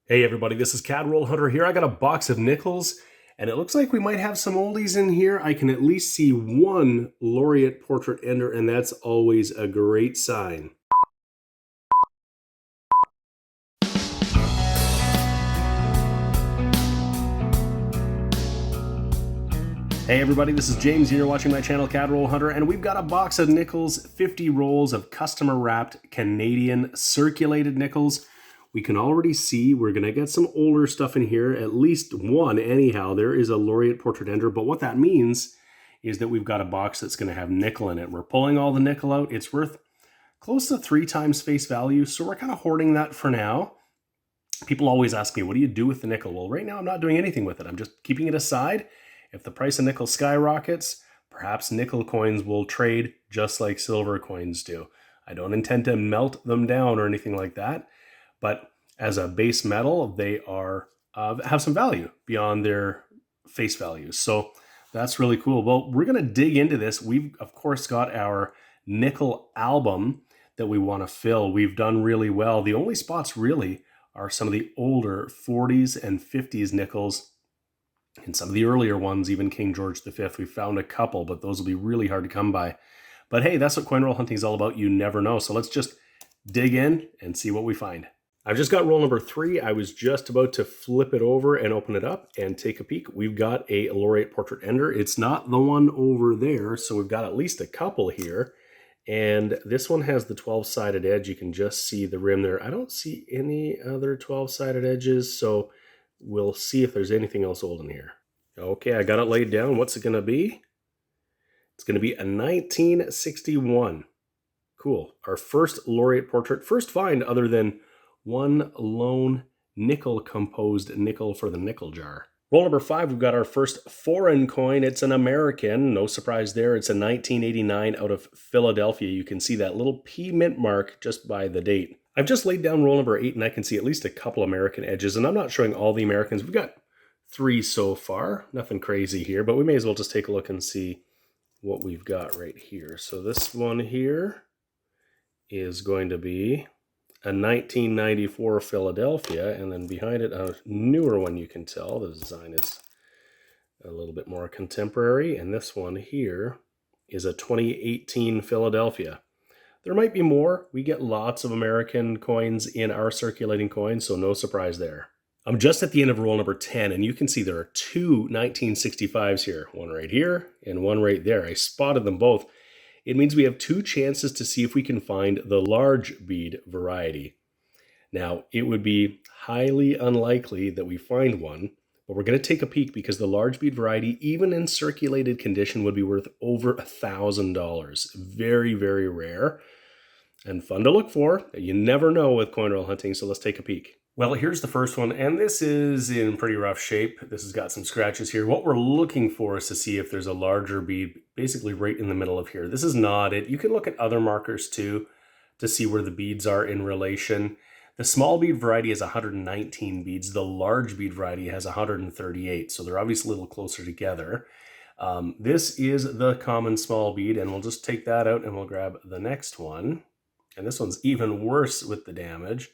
Hey everybody, this is Cadroll Hunter here. I got a box of nickels, and it looks like we might have some oldies in here. I can at least see one laureate portrait ender, and that's always a great sign. Hey everybody, this is James. You're watching my channel, Cadroll Hunter, and we've got a box of nickels, 50 rolls of customer wrapped Canadian circulated nickels. We can already see we're going to get some older stuff in here, at least one anyhow. There is a laureate portrait ender, but what that means is that we've got a box that's going to have nickel in it. We're pulling all the nickel out. It's worth close to 3 times face value, so we're kind of hoarding that for now. People always ask me, what do you do with the nickel? Well, right now I'm not doing anything with it. I'm just keeping it aside. If the price of nickel skyrockets, perhaps nickel coins will trade just like silver coins do. I don't intend to melt them down or anything like that, but as a base metal, they are have some value beyond their face values. So that's really cool. Well, we're going to dig into this. We've, of course, got our nickel album that we want to fill. We've done really well. The only spots really are some of the older 40s and 50s nickels. And some of the earlier ones, even King George V, we found a couple, but those will be really hard to come by. But hey, that's what coin roll hunting is all about. You never know. So let's just dig in and see what we find. I've just got roll number 3. I was just about to flip it over and open it up and take a peek. We've got a laureate portrait ender. It's not the one over there, so we've got at least a couple here. And this one has the 12-sided edge. You can just see the rim there. I don't see any other 12-sided edges, so we'll see if there's anything else old in here. Okay, I got it laid down. What's it going to be? It's going to be a 1961. Cool. Our first laureate portrait. First find other than one lone nickel composed nickel for the nickel jar. Roll number 5, we've got our first foreign coin. It's an American. No surprise there. It's a 1989 out of Philadelphia. You can see that little P mint mark just by the date. I've just laid down roll number 8, and I can see at least a couple American edges, and I'm not showing all the Americans. We've got 3 so far. Nothing crazy here, but we may as well just take a look and see what we've got right here. So this one here is going to be a 1994 Philadelphia, and then behind it a newer one. You can tell the design is a little bit more contemporary, and this one here is a 2018 Philadelphia. There might be more. We get lots of American coins in our circulating coins, so no surprise there. I'm just at the end of roll number 10, and you can see there are 2 1965s here, one right here and one right there. I spotted them both. It means we have 2 chances to see if we can find the large bead variety. Now, it would be highly unlikely that we find one, but we're going to take a peek because the large bead variety, even in circulated condition, would be worth over $1,000. Very, very rare and fun to look for. You never know with coin roll hunting, so let's take a peek. Well, here's the first one, and this is in pretty rough shape. This has got some scratches here. What we're looking for is to see if there's a larger bead basically right in the middle of here. This is not it. You can look at other markers too to see where the beads are in relation. The small bead variety has 119 beads. The large bead variety has 138, so they're obviously a little closer together. This is the common small bead, and we'll just take that out and we'll grab the next one. And this one's even worse with the damage.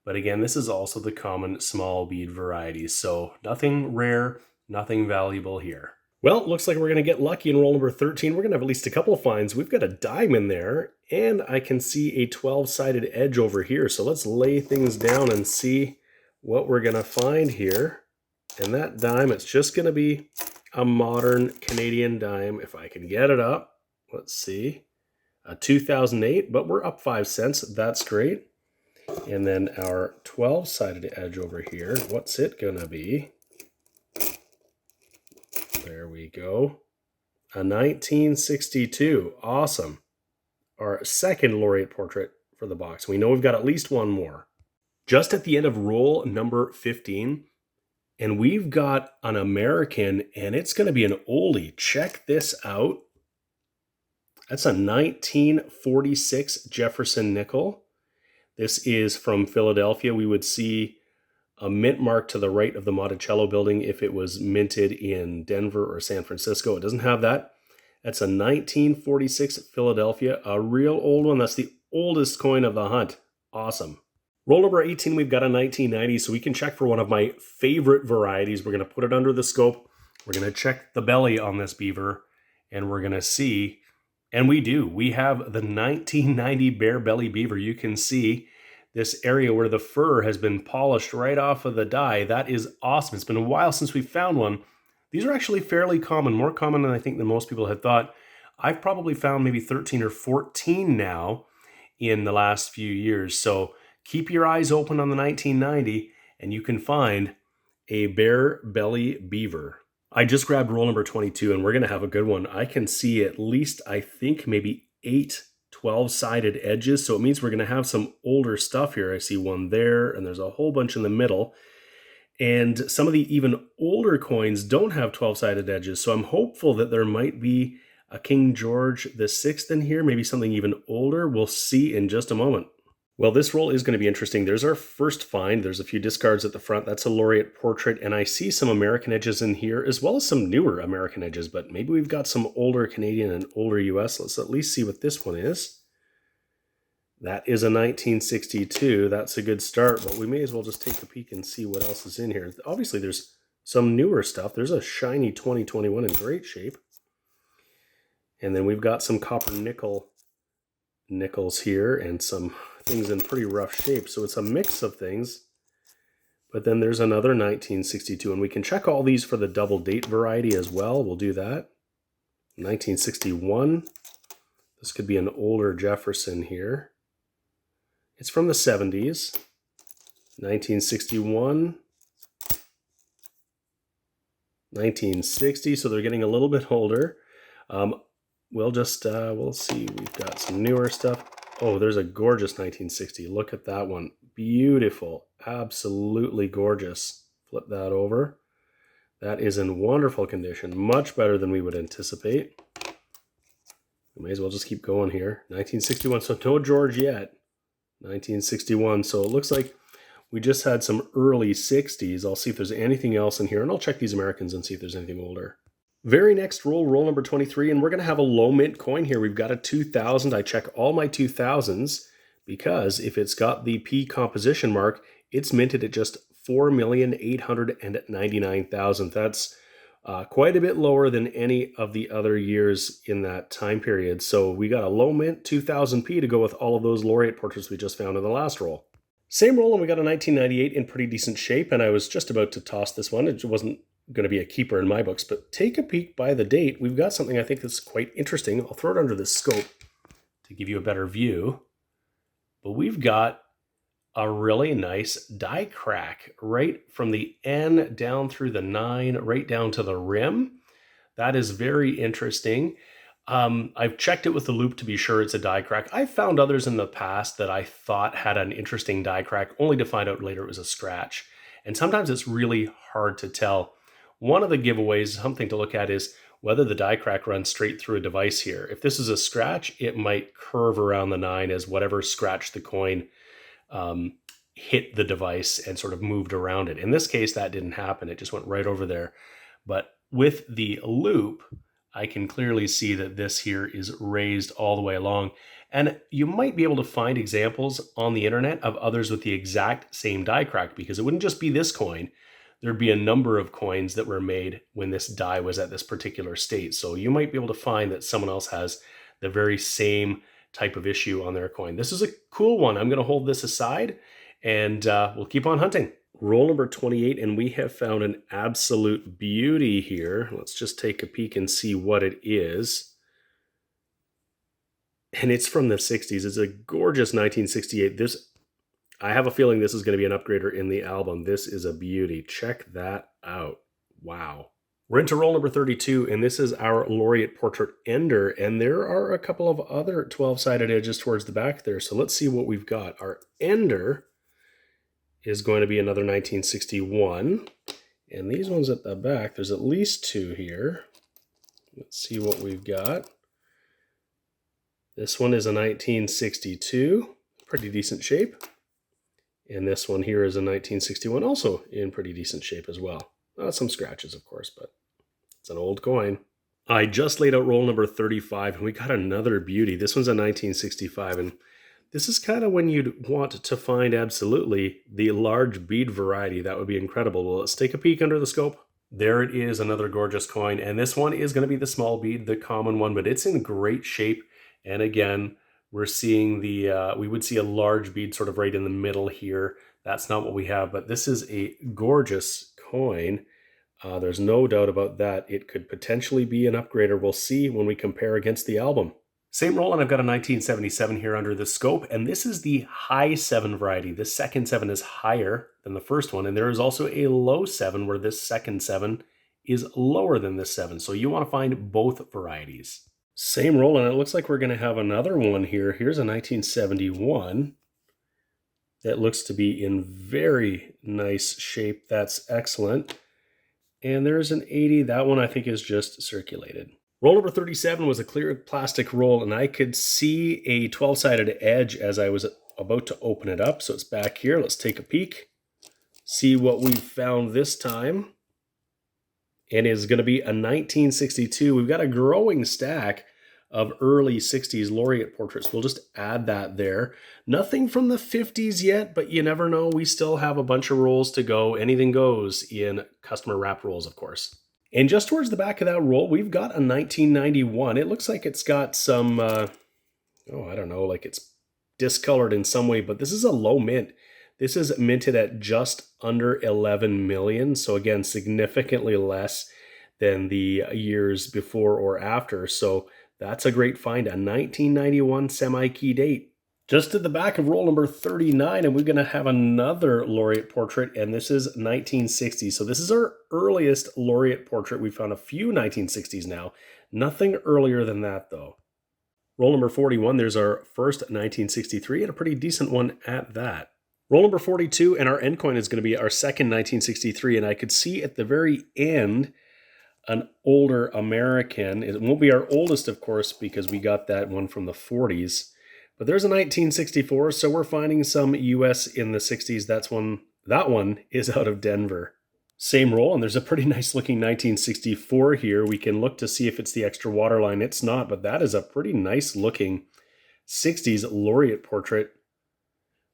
But again, this is also the common small bead variety. So nothing rare, nothing valuable here. Well, it looks like we're going to get lucky in roll number 13. We're going to have at least a couple of finds. We've got a dime in there, and I can see a 12-sided edge over here. So let's lay things down and see what we're going to find here. And that dime, it's just going to be a modern Canadian dime. If I can get it up, let's see. A 2008, but we're up 5 cents. That's great. And then our 12-sided edge over here, what's it gonna be? There we go. A 1962. Awesome. Our second laureate portrait for the box. We know we've got at least one more. Just at the end of roll number 15, and we've got an American, and it's gonna be an oldie. Check this out. That's a 1946 Jefferson nickel. This is from Philadelphia. We would see a mint mark to the right of the Monticello building if it was minted in Denver or San Francisco. It doesn't have that. That's a 1946 Philadelphia, a real old one. That's the oldest coin of the hunt. Awesome. Roll number 18, we've got a 1990, so we can check for one of my favorite varieties. We're going to put it under the scope. We're going to check the belly on this beaver, and we're going to see, and we do. We have the 1990 bare belly beaver. You can see this area where the fur has been polished right off of the die. That is awesome. It's been a while since we found one. These are actually fairly common, more common than I think than most people had thought. I've probably found maybe 13 or 14 now in the last few years. So keep your eyes open on the 1990 and you can find a bare belly beaver. I just grabbed roll number 22 and we're going to have a good one. I can see at least, I think, maybe 8 12-sided edges. So it means we're going to have some older stuff here. I see one there and there's a whole bunch in the middle. And some of the even older coins don't have 12-sided edges. So I'm hopeful that there might be a King George VI in here, maybe something even older. We'll see in just a moment. Well, this roll is going to be interesting. There's our first find. There's a few discards at the front. That's a laureate portrait. And I see some American edges in here, as well as some newer American edges. But maybe we've got some older Canadian and older US. Let's at least see what this one is. That is a 1962. That's a good start. But we may as well just take a peek and see what else is in here. Obviously, there's some newer stuff. There's a shiny 2021 in great shape. And then we've got some copper nickels here and some things in pretty rough shape. So it's a mix of things. But then there's another 1962, and we can check all these for the double date variety as well. We'll do that. 1961. This could be an older Jefferson here. It's from the 70s. 1961. 1960, so they're getting a little bit older. We'll see. We've got some newer stuff. Oh, there's a gorgeous 1960. Look at that one. Beautiful. Absolutely gorgeous. Flip that over. That is in wonderful condition. Much better than we would anticipate. We may as well just keep going here. 1961. So no George yet. 1961. So it looks like we just had some early 60s. I'll see if there's anything else in here. And I'll check these Americans and see if there's anything older. Very next roll number 23, and we're going to have a low mint coin here. We've got a 2000. I check all my 2000s because if it's got the P composition mark, it's minted at just 4,899,000. That's quite a bit lower than any of the other years in that time period. So we got a low mint 2000P to go with all of those laureate portraits we just found in the last roll. Same roll, and we got a 1998 in pretty decent shape, and I was just about to toss this one. It wasn't going to be a keeper in my books, but take a peek by the date. We've got something I think that's quite interesting. I'll throw it under the scope to give you a better view. But we've got a really nice die crack right from the N down through the 9, right down to the rim. That is very interesting. I've checked it with the loop to be sure it's a die crack. I've found others in the past that I thought had an interesting die crack, only to find out later it was a scratch. And sometimes it's really hard to tell. One of the giveaways, something to look at, is whether the die crack runs straight through a device here. If this is a scratch, it might curve around the 9 as whatever scratched the coin hit the device and sort of moved around it. In this case, that didn't happen. It just went right over there. But with the loop, I can clearly see that this here is raised all the way along. And you might be able to find examples on the internet of others with the exact same die crack, because it wouldn't just be this coin. There'd be a number of coins that were made when this die was at this particular state. So you might be able to find that someone else has the very same type of issue on their coin. This is a cool one. I'm going to hold this aside and we'll keep on hunting. Roll number 28, and we have found an absolute beauty here. Let's just take a peek and see what it is. And it's from the 60s. It's a gorgeous 1968. I have a feeling this is going to be an upgrader in the album. This is a beauty. Check that out. Wow. We're into roll number 32, and this is our laureate portrait ender, and there are a couple of other 12-sided edges towards the back there. So let's see what we've got. Our ender is going to be another 1961, and these ones at the back, there's at least 2 here. Let's see what we've got. This one is a 1962, pretty decent shape. And this one here is a 1961, also in pretty decent shape as well. Some scratches, of course, but it's an old coin. I just laid out roll number 35, and we got another beauty. This one's a 1965, and This is kind of when you'd want to find absolutely the large bead variety. That would be incredible. Well, let's take a peek under the scope. There it is, another gorgeous coin. And this one is going to be the small bead, the common one, but it's in great shape. And again, we're seeing we would see a large bead sort of right in the middle here. That's not what we have, but this is a gorgeous coin. There's no doubt about that. It could potentially be an upgrader. We'll see when we compare against the album. Same roll, and I've got a 1977 here under the scope, and this is the high 7 variety. This second 7 is higher than the first one, and there is also a low 7 where this second 7 is lower than this 7. So you want to find both varieties. Same roll, and it looks like we're going to have another one here. Here's a 1971 that looks to be in very nice shape. That's excellent. And there's an 80. That one I think is just circulated. Roll number 37 was a clear plastic roll, and I could see a 12-sided edge as I was about to open it up. So it's back here. Let's take a peek, see what we found this time. And it's going to be a 1962. We've got a growing stack of early 60s laureate portraits. We'll just add that there. Nothing from the 50s yet, but you never know. We still have a bunch of rolls to go. Anything goes in customer wrap rolls, of course. And just towards the back of that roll, we've got a 1991. It looks like it's got some, I don't know, like it's discolored in some way, but this is a low mint. This is minted at just under 11 million. So again, significantly less than the years before or after. So that's a great find, a 1991 semi-key date. Just at the back of roll number 39, and we're going to have another laureate portrait, and this is 1960. So this is our earliest laureate portrait. We found a few 1960s now. Nothing earlier than that, though. Roll number 41, there's our first 1963, and a pretty decent one at that. Roll number 42, and our end coin is going to be our second 1963, and I could see at the very end an older American. It won't be our oldest, of course, because we got that one from the 40s. But there's a 1964, so we're finding some US in the 60s. That one is out of Denver. Same roll, and there's a pretty nice looking 1964 here. We can look to see if it's the extra waterline. It's not, but that is a pretty nice looking 60s laureate portrait.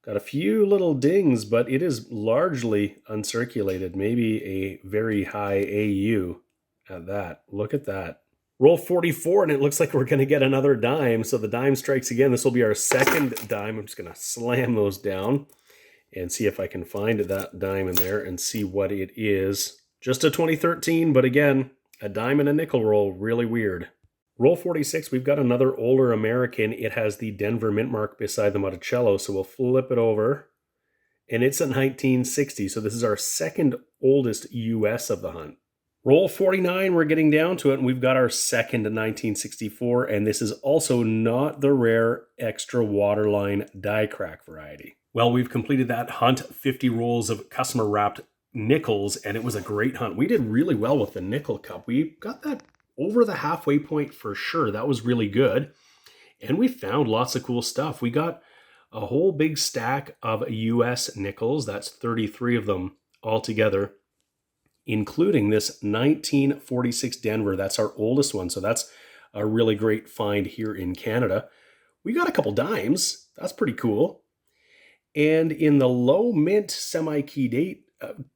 Got a few little dings, but it is largely uncirculated. Maybe a very high AU at that. Look at that. Roll 44, and it looks like we're going to get another dime. So the dime strikes again. This will be our second dime. I'm just going to slam those down and see if I can find that dime in there and see what it is. Just a 2013, but again, a dime and a nickel roll. Really weird. Roll 46, we've got another older American. It has the Denver mint mark beside the Monticello, so we'll flip it over. And it's a 1960, so this is our second oldest US of the hunt. Roll 49, we're getting down to it, and we've got our second 1964, and this is also not the rare extra waterline die crack variety. Well, we've completed that hunt, 50 rolls of customer wrapped nickels, and it was a great hunt. We did really well with the nickel cup. We got that over the halfway point for sure. That was really good, and we found lots of cool stuff. We got a whole big stack of US nickels. That's 33 of them altogether, including this 1946 Denver. That's our oldest one, so that's a really great find here in Canada. We got a couple dimes. That's pretty cool. And in the low mint semi-key date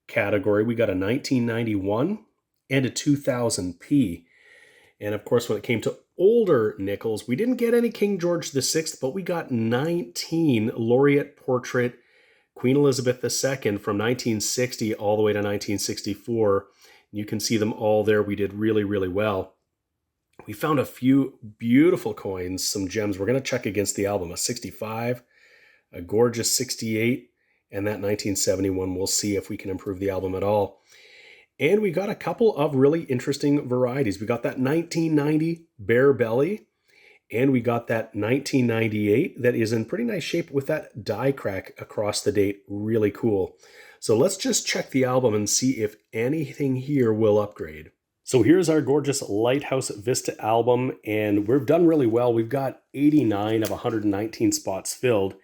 category, we got a 1991 and a 2000p. And of course, when it came to older nickels, we didn't get any King George VI, but we got 19 laureate portrait Queen Elizabeth II from 1960 all the way to 1964. You can see them all there. We did really, really well. We found a few beautiful coins, some gems. We're going to check against the album. A 65, a gorgeous 68, and that 1971. We'll see if we can improve the album at all. And we got a couple of really interesting varieties. We got that 1990 Bare Belly, and we got that 1998 that is in pretty nice shape with that die crack across the date. Really cool. So let's just check the album and see if anything here will upgrade. So here's our gorgeous Lighthouse Vista album, and we've done really well. We've got 89 of 119 spots filled,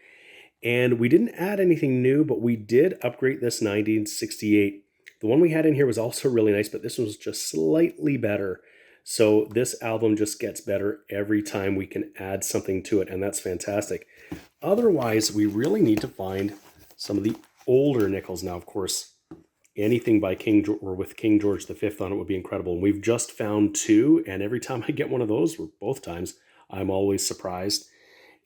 and we didn't add anything new, but we did upgrade this 1968. The one we had in here was also really nice, but this one was just slightly better. So this album just gets better every time we can add something to it, and that's fantastic. Otherwise, we really need to find some of the older nickels. Now, of course, anything by King or with King George V on it would be incredible. And we've just found 2, and every time I get one of those, or both times, I'm always surprised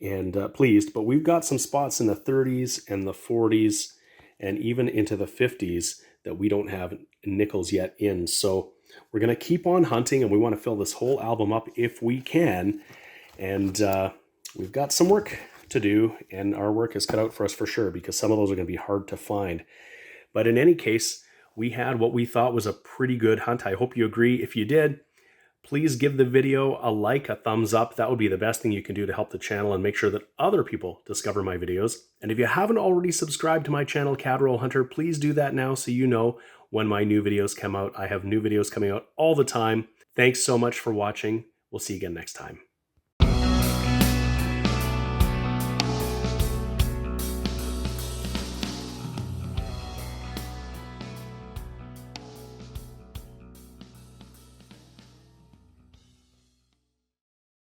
and pleased. But we've got some spots in the 30s and the 40s and even into the 50s that we don't have nickels yet in. So we're going to keep on hunting, and we want to fill this whole album up if we can. And we've got some work to do, and our work is cut out for us for sure, because some of those are going to be hard to find. But in any case, we had what we thought was a pretty good hunt. I hope you agree. If you did, please give the video a like, a thumbs up. That would be the best thing you can do to help the channel and make sure that other people discover my videos. And if you haven't already subscribed to my channel, Cadroll Hunter, please do that now so you know when my new videos come out. I have new videos coming out all the time. Thanks so much for watching. We'll see you again next time.